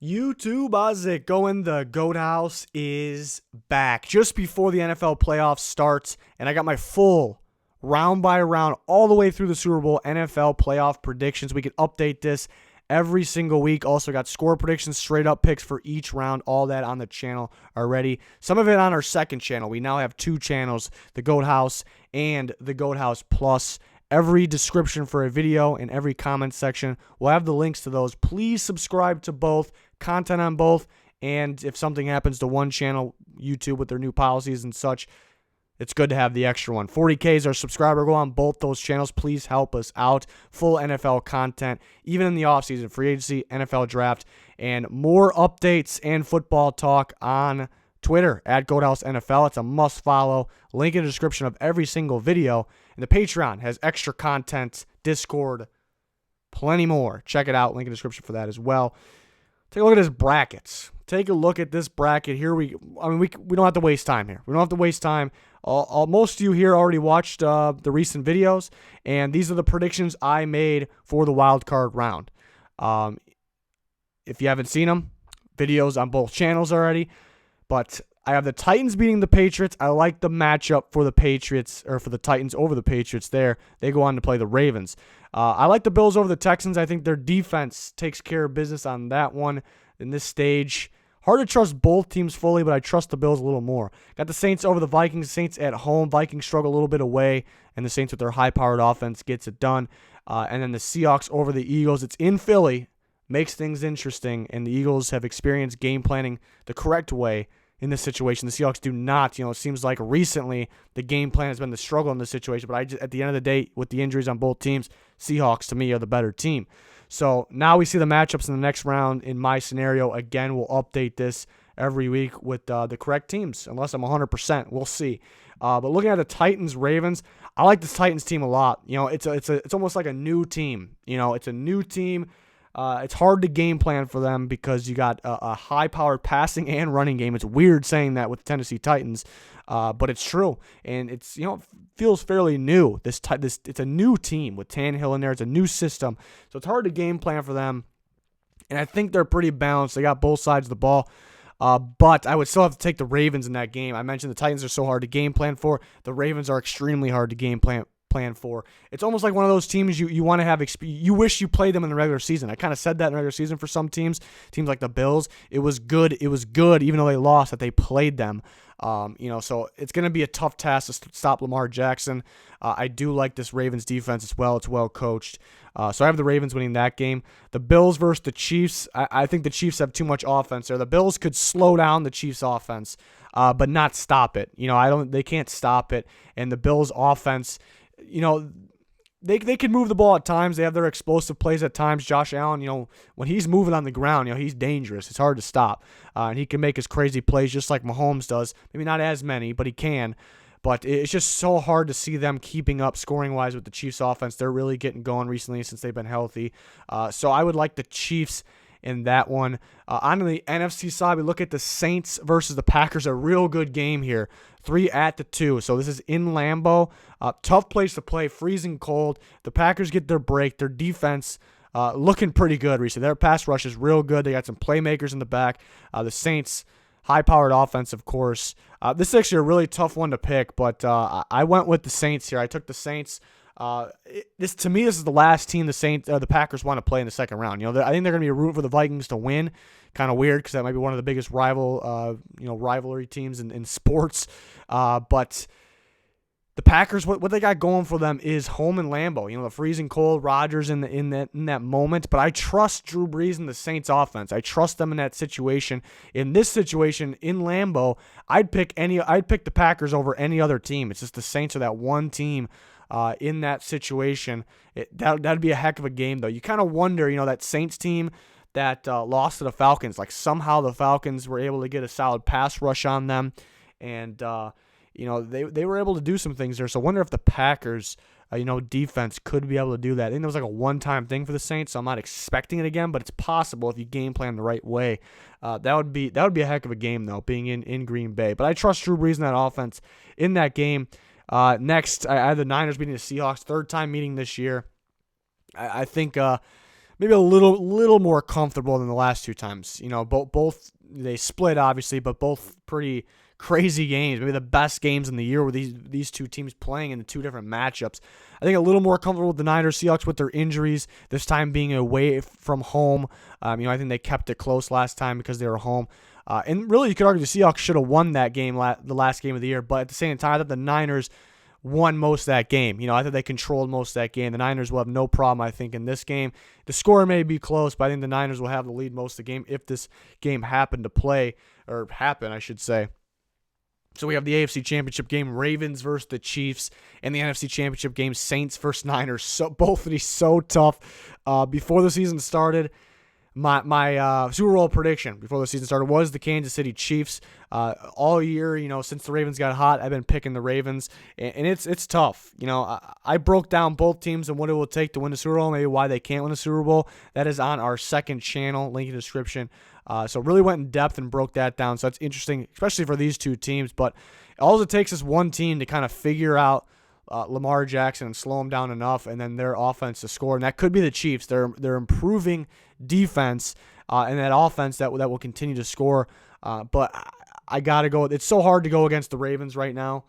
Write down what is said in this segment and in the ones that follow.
YouTube, how's it going? The GOAT House is back just before the NFL playoffs starts, and I got my full round by round all the way through the Super Bowl NFL playoff predictions. We can update this every single week. Also got score predictions, straight up picks for each round, all that on the channel already. Some of it on our second channel. We now have two channels, the GOAT House and the GOAT House Plus. Every description for a video and every comment section will have the links to those. Please subscribe to both, content on both, and if something happens to one channel, YouTube with their new policies and such, it's good to have the extra one. 40K is our subscriber goal on both those channels. Please help us out. Full NFL content, even in the offseason, free agency, NFL draft, and more updates and football talk on Twitter at GoatHouseNFL. It's a must follow. Link in the description of every single video. And the Patreon has extra content, Discord, plenty more. Check it out. Link in the description for that as well. Take a look at his brackets. Take a look at this bracket here. We don't have to waste time here. We don't have to waste time. Most of you here already watched the recent videos, and these are the predictions I made for the wild card round. If you haven't seen them, videos on both channels already. But I have the Titans beating the Patriots. I like the matchup for the Patriots, or for the Titans over the Patriots there. They go on to play the Ravens. I like the Bills over the Texans. I think their defense takes care of business on that one in this stage. Hard to trust both teams fully, but I trust the Bills a little more. Got the Saints over the Vikings. Saints at home. Vikings struggle a little bit away, and the Saints with their high-powered offense gets it done. And then the Seahawks over the Eagles. It's in Philly. Makes things interesting, and the Eagles have experienced game planning the correct way in this situation. The Seahawks do not. It seems like recently the game plan has been the struggle in this situation, but at the end of the day, with the injuries on both teams, Seahawks, to me, are the better team. So now we see the matchups in the next round. In my scenario, again, we'll update this every week with the correct teams, unless I'm 100%. We'll see. But looking at the Titans-Ravens, I like this Titans team a lot. It's almost like a new team. It's a new team. It's hard to game plan for them because you got a high-powered passing and running game. It's weird saying that with the Tennessee Titans, but it's true, and it feels fairly new. It's a new team with Tannehill in there. It's a new system, so it's hard to game plan for them. And I think they're pretty balanced. They got both sides of the ball. But I would still have to take the Ravens in that game. I mentioned the Titans are so hard to game plan for. The Ravens are extremely hard to game plan for. It's almost like one of those teams you want to have. You wish you played them in the regular season. I kind of said that in the regular season for some teams like the Bills. It was good, even though they lost, that they played them. So it's going to be a tough task to stop Lamar Jackson. I do like this Ravens defense as well. It's well coached. So I have the Ravens winning that game. The Bills versus the Chiefs. I think the Chiefs have too much offense there. The Bills could slow down the Chiefs' offense, but not stop it. They can't stop it. And the Bills' offense, they can move the ball at times. They have their explosive plays at times. Josh Allen, when he's moving on the ground, he's dangerous. It's hard to stop. And he can make his crazy plays just like Mahomes does. Maybe not as many, but he can. But it's just so hard to see them keeping up scoring-wise with the Chiefs' offense. They're really getting going recently since they've been healthy. So I would like the Chiefs in that one. On the NFC side, we look at the Saints versus the Packers. A real good game here. 3-2. So this is in Lambeau. Tough place to play. Freezing cold. The Packers get their break. Their defense looking pretty good recently. Their pass rush is real good. They got some playmakers in the back. The Saints, high-powered offense, of course. This is actually a really tough one to pick, but I went with the Saints here. I took the Saints. This is the last team the Packers want to play in the second round. I think they're going to be rooting for the Vikings to win. Kind of weird because that might be one of the biggest rivalry teams in sports. But the Packers, what they got going for them is home in Lambeau. The freezing cold, Rodgers in that moment. But I trust Drew Brees and the Saints offense. I trust them in that situation. In this situation in Lambeau, I'd pick the Packers over any other team. It's just the Saints are that one team. In that situation, that'd be a heck of a game, though. You kind of wonder, that Saints team that lost to the Falcons, like somehow the Falcons were able to get a solid pass rush on them, and they were able to do some things there. So I wonder if the Packers, defense could be able to do that. I think it was like a one-time thing for the Saints, so I'm not expecting it again, but it's possible if you game plan the right way. That would be a heck of a game, though, being in Green Bay. But I trust Drew Brees in that offense in that game. Next, I have the Niners beating the Seahawks, third time meeting this year. I think maybe a little more comfortable than the last two times. Both they split obviously, but both pretty crazy games. Maybe the best games in the year with these two teams playing in the two different matchups. I think a little more comfortable with the Niners Seahawks with their injuries, this time being away from home. I think they kept it close last time because they were home. And really, you could argue the Seahawks should have won that game, the last game of the year. But at the same time, I thought the Niners won most of that game. I thought they controlled most of that game. The Niners will have no problem, I think, in this game. The score may be close, but I think the Niners will have the lead most of the game if this game happened to happen, I should say. So we have the AFC Championship game, Ravens versus the Chiefs, and the NFC Championship game, Saints versus Niners. So both of these so tough. Before the season started, my Super Bowl prediction before the season started was the Kansas City Chiefs. All year, since the Ravens got hot, I've been picking the Ravens, and it's tough. I broke down both teams and what it will take to win the Super Bowl, maybe why they can't win the Super Bowl. That is on our second channel, link in the description. So really went in depth and broke that down. So that's interesting, especially for these two teams. But all it takes is one team to kind of figure out Lamar Jackson and slow him down enough, and then their offense to score. And that could be the Chiefs. They're improving defense and that offense that will continue to score. But I gotta go. It's so hard to go against the Ravens right now.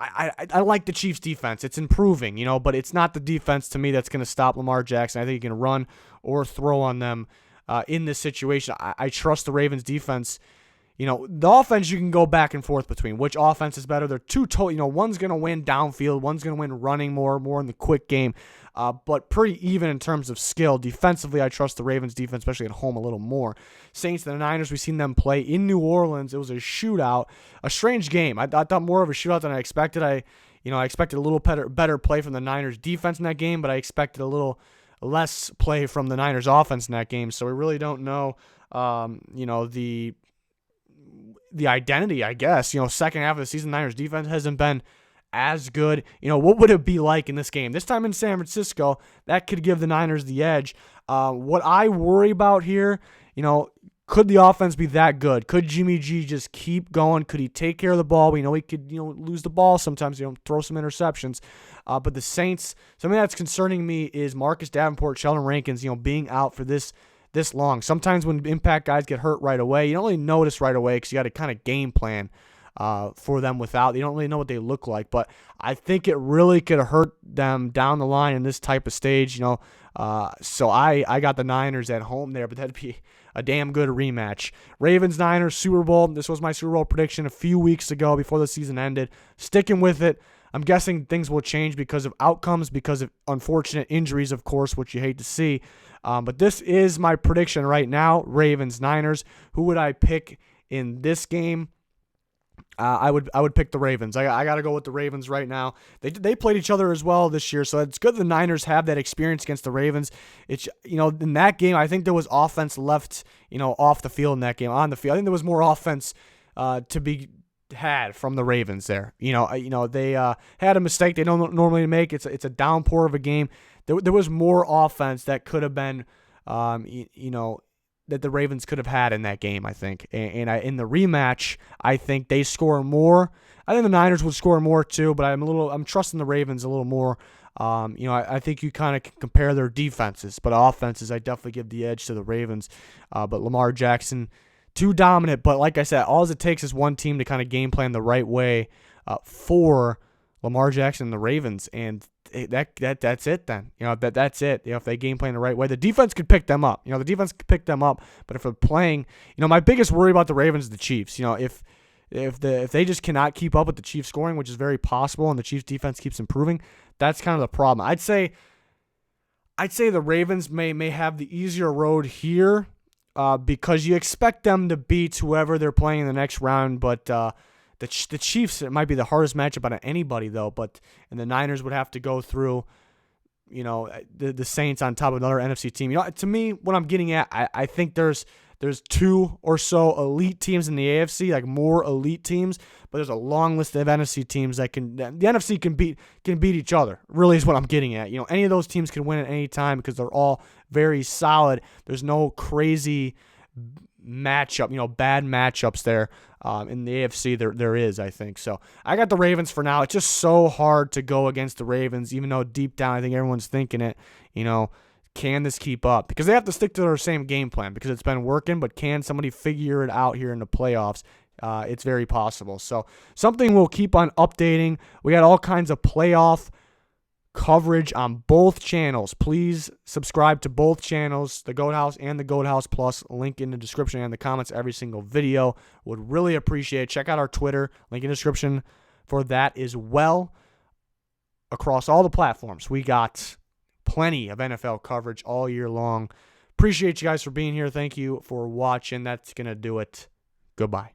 I like the Chiefs' defense. It's improving, but it's not the defense to me that's going to stop Lamar Jackson. I think he can run or throw on them in this situation. I trust the Ravens' defense. The offense you can go back and forth between. Which offense is better? They're two total. One's going to win downfield. One's going to win running more in the quick game. But pretty even in terms of skill. Defensively, I trust the Ravens' defense, especially at home, a little more. Saints and the Niners, we've seen them play in New Orleans. It was a shootout, a strange game. I thought more of a shootout than I expected. I expected a little better play from the Niners' defense in that game, but I expected a little less play from the Niners' offense in that game. So we really don't know, the identity, I guess. Second half of the season, Niners' defense hasn't been as good. What would it be like in this game? This time in San Francisco, that could give the Niners the edge. What I worry about here, could the offense be that good? Could Jimmy G just keep going? Could he take care of the ball? We know he could, lose the ball sometimes, throw some interceptions. But the Saints, something that's concerning me is Marcus Davenport, Sheldon Rankins, being out for this long. Sometimes when impact guys get hurt right away, you don't really notice right away because you got to kind of game plan for them without. You don't really know what they look like, but I think it really could hurt them down the line in this type of stage, So I got the Niners at home there, but that'd be a damn good rematch. Ravens-Niners Super Bowl. This was my Super Bowl prediction a few weeks ago before the season ended. Sticking with it. I'm guessing things will change because of outcomes, because of unfortunate injuries, of course, which you hate to see. But this is my prediction right now. Ravens-Niners. Who would I pick in this game? I would pick the Ravens. I got to go with the Ravens right now. They played each other as well this year, so it's good the Niners have that experience against the Ravens. It's in that game, I think there was offense left off the field in that game. On the field, I think there was more offense to be had from the Ravens there. They had a mistake they don't normally make. It's a downpour of a game. There was more offense that could have been that the Ravens could have had in that game, I think. And in the rematch, I think they score more. I think the Niners would score more too, but I'm trusting the Ravens a little more. I think you kind of can compare their defenses, but offenses, I definitely give the edge to the Ravens. But Lamar Jackson, too dominant. But like I said, all it takes is one team to kind of game plan the right way for Lamar Jackson and the Ravens, and that's it then. That's it. If they game plan the right way, the defense could pick them up. The defense could pick them up, but if they're playing, my biggest worry about the Ravens is the Chiefs. If they just cannot keep up with the Chiefs scoring, which is very possible, and the Chiefs defense keeps improving, that's kind of the problem. I'd say the Ravens may have the easier road here because you expect them to beat whoever they're playing in the next round, but the Chiefs, it might be the hardest matchup out of anybody, though. And the Niners would have to go through, the Saints on top of another NFC team. To me, what I'm getting at, I think there's two or so elite teams in the AFC, like more elite teams, but there's a long list of NFC teams the NFC can beat each other. Really is what I'm getting at. Any of those teams can win at any time because they're all very solid. There's no crazy matchup, bad matchups there in the AFC. There is, I think. So I got the Ravens for now. It's just so hard to go against the Ravens, even though deep down I think everyone's thinking it. Can this keep up? Because they have to stick to their same game plan because it's been working, but can somebody figure it out here in the playoffs? It's very possible. So something we'll keep on updating. We got all kinds of playoff coverage on both channels. Please subscribe to both channels, the Goat House and the Goat House Plus. Link in the description and the comments every single video. Would really appreciate it. Check out our Twitter. Link in the description for that as well. Across all the platforms, we got plenty of NFL coverage all year long. Appreciate you guys for being here. Thank you for watching. That's going to do it. Goodbye.